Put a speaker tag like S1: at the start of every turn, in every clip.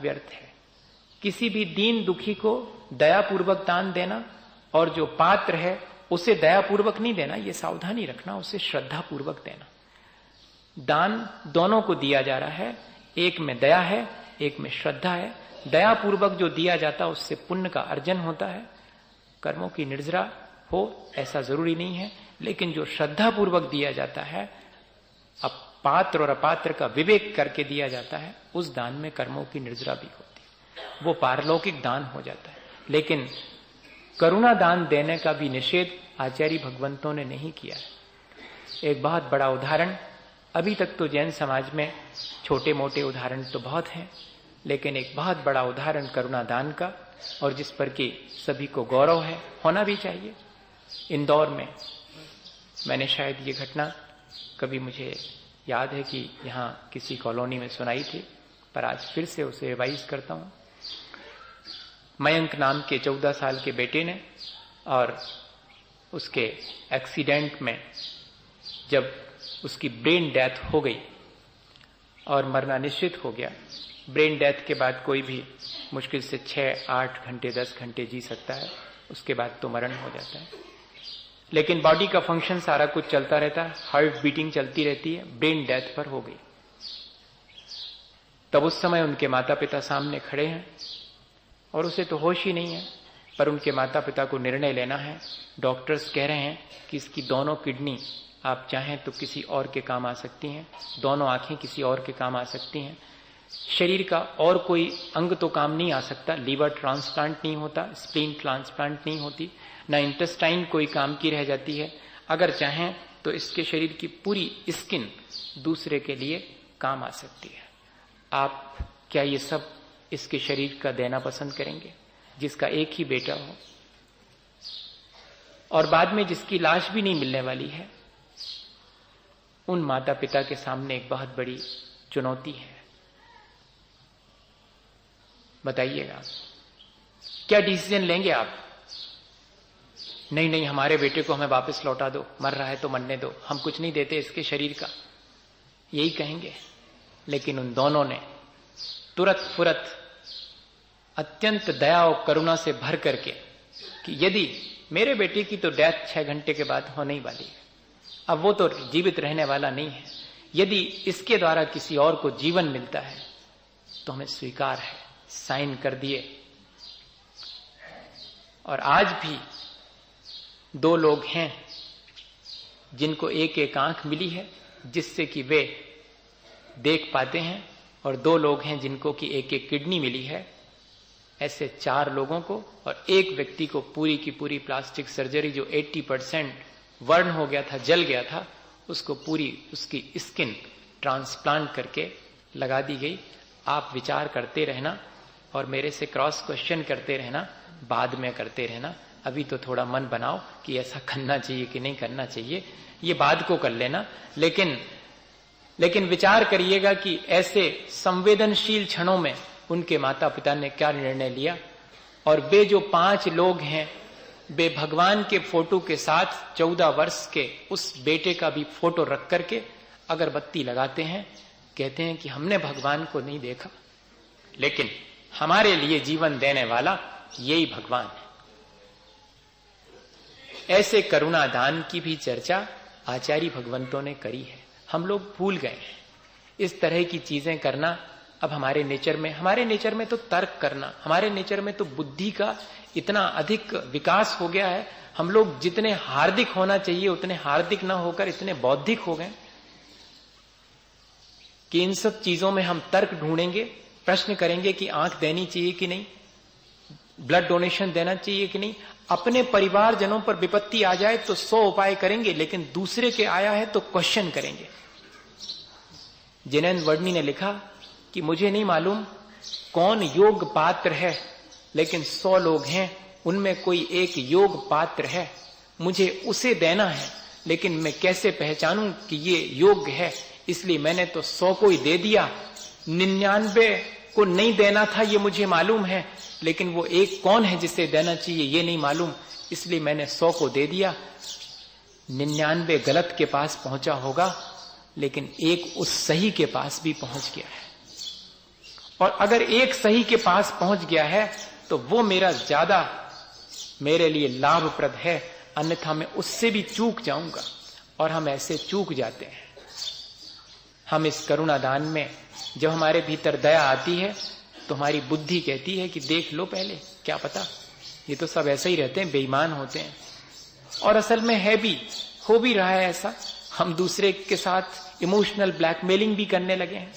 S1: व्यर्थ है। किसी भी दीन दुखी को दयापूर्वक दान देना और जो पात्र है उसे दयापूर्वक नहीं देना, ये सावधानी रखना, उसे श्रद्धापूर्वक देना। दान दोनों को दिया जा रहा है, एक में दया है, एक में श्रद्धा है। दयापूर्वक जो दिया जाता है उससे पुण्य का अर्जन होता है। कर्मों की निर्जरा हो ऐसा जरूरी नहीं है, लेकिन जो श्रद्धापूर्वक दिया जाता है, अब पात्र और अपात्र का विवेक करके दिया जाता है, उस दान में कर्मों की निर्जरा भी होती है, वो पारलौकिक दान हो जाता है। लेकिन करुणा दान देने का भी निषेध आचार्य भगवंतों ने नहीं किया है। एक बहुत बड़ा उदाहरण, अभी तक तो जैन समाज में छोटे मोटे उदाहरण तो बहुत हैं, लेकिन एक बहुत बड़ा उदाहरण करुणा दान का, और जिस पर कि सभी को गौरव है, होना भी चाहिए। इंदौर में मैंने शायद ये घटना कभी, मुझे याद है कि यहाँ किसी कॉलोनी में सुनाई थी, पर आज फिर से उसे रिवाइज करता हूं। मयंक नाम के 14 साल के बेटे ने, और उसके एक्सीडेंट में जब उसकी ब्रेन डेथ हो गई और मरना निश्चित हो गया, ब्रेन डेथ के बाद कोई भी मुश्किल से 6, 8 घंटे 10 घंटे जी सकता है, उसके बाद तो मरण हो जाता है। लेकिन बॉडी का फंक्शन सारा कुछ चलता रहता है, हार्ट बीटिंग चलती रहती है। ब्रेन डेथ पर हो गई, तब उस समय उनके माता पिता सामने खड़े हैं और उसे तो होश ही नहीं है, पर उनके माता पिता को निर्णय लेना है। डॉक्टर्स कह रहे हैं कि इसकी दोनों किडनी आप चाहें तो किसी और के काम आ सकती हैं, दोनों आंखें किसी और के काम आ सकती हैं, शरीर का और कोई अंग तो काम नहीं आ सकता, लीवर ट्रांसप्लांट नहीं होता, स्प्लीन ट्रांसप्लांट नहीं होती, ना इंटेस्टाइन कोई काम की रह जाती है। अगर चाहें तो इसके शरीर की पूरी स्किन दूसरे के लिए काम आ सकती है। आप क्या ये सब इसके शरीर का देना पसंद करेंगे, जिसका एक ही बेटा हो और बाद में जिसकी लाश भी नहीं मिलने वाली है? उन माता पिता के सामने एक बहुत बड़ी चुनौती है। बताइएगा क्या डिसीजन लेंगे आप? नहीं नहीं, हमारे बेटे को हमें वापस लौटा दो, मर रहा है तो मरने दो, हम कुछ नहीं देते इसके शरीर का, यही कहेंगे। लेकिन उन दोनों ने तुरंत फुरत अत्यंत दया और करुणा से भर करके कि यदि मेरे बेटे की तो डेथ 6 घंटे के बाद होने ही वाली है, अब वो तो जीवित रहने वाला नहीं है, यदि इसके द्वारा किसी और को जीवन मिलता है तो हमें स्वीकार है, साइन कर दिए। और आज भी 2 लोग हैं जिनको एक एक आंख मिली है जिससे कि वे देख पाते हैं, और 2 लोग हैं जिनको कि एक एक किडनी मिली है। ऐसे 4 लोगों को और एक व्यक्ति को पूरी की पूरी प्लास्टिक सर्जरी, जो 80% वर्न हो गया था, जल गया था, उसको पूरी उसकी स्किन ट्रांसप्लांट करके लगा दी गई। आप विचार करते रहना और मेरे से क्रॉस क्वेश्चन करते रहना, बाद में करते रहना। अभी तो थोड़ा मन बनाओ कि ऐसा करना चाहिए कि नहीं करना चाहिए, ये बाद को कर लेना। लेकिन विचार करिएगा कि ऐसे संवेदनशील क्षणों में उनके माता पिता ने क्या निर्णय लिया। और वे जो 5 लोग हैं, वे भगवान के फोटो के साथ 14 वर्ष के उस बेटे का भी फोटो रख करके अगरबत्ती लगाते हैं, कहते हैं कि हमने भगवान को नहीं देखा, लेकिन हमारे लिए जीवन देने वाला यही भगवान है। ऐसे करुणा दान की भी चर्चा आचार्य भगवंतों ने करी है। हम लोग भूल गए हैं इस तरह की चीजें करना। अब हमारे नेचर में तो तर्क करना, हमारे नेचर में तो बुद्धि का इतना अधिक विकास हो गया है। हम लोग जितने हार्दिक होना चाहिए उतने हार्दिक ना होकर इतने बौद्धिक हो गए कि इन सब चीजों में हम तर्क ढूंढेंगे, प्रश्न करेंगे कि आंख देनी चाहिए कि नहीं, ब्लड डोनेशन देना चाहिए कि नहीं। अपने परिवारजनों पर विपत्ति आ जाए तो 100 उपाय करेंगे, लेकिन दूसरे के आया है तो क्वेश्चन करेंगे। जिनेन्द्र वर्णी ने लिखा कि मुझे नहीं मालूम कौन योग पात्र है, लेकिन 100 लोग हैं, उनमें कोई एक योग पात्र है, मुझे उसे देना है, लेकिन मैं कैसे पहचानूं कि ये योग्य है? इसलिए मैंने तो 100 को ही दे दिया, 99 को नहीं देना था ये मुझे मालूम है, लेकिन वो एक कौन है जिसे देना चाहिए ये नहीं मालूम, इसलिए मैंने 100 को दे दिया। 99 गलत के पास पहुंचा होगा, लेकिन एक उस सही के पास भी पहुंच गया है। और अगर एक सही के पास पहुंच गया है तो वो मेरा ज्यादा मेरे लिए लाभप्रद है, अन्यथा मैं उससे भी चूक जाऊंगा। और हम ऐसे चूक जाते हैं। हम इस करुणा दान में जब हमारे भीतर दया आती है तो हमारी बुद्धि कहती है कि देख लो पहले, क्या पता ये तो सब ऐसे ही रहते हैं, बेईमान होते हैं। और असल में है भी, हो भी रहा है ऐसा। हम दूसरे के साथ इमोशनल ब्लैकमेलिंग भी करने लगे हैं।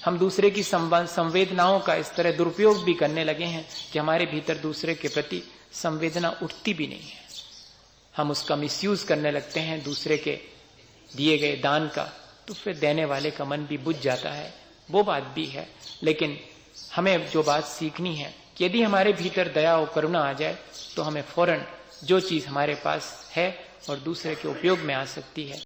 S1: हम दूसरे की संवेदनाओं का इस तरह दुरुपयोग भी करने लगे हैं कि हमारे भीतर दूसरे के प्रति संवेदना उठती भी नहीं है। हम उसका मिसयूज करने लगते हैं दूसरे के दिए गए दान का, तो फिर देने वाले का मन भी बुझ जाता है। वो बात भी है, लेकिन हमें जो बात सीखनी है कि यदि हमारे भीतर दया और करुणा आ जाए तो हमें फौरन जो चीज हमारे पास है और दूसरे के उपयोग में आ सकती है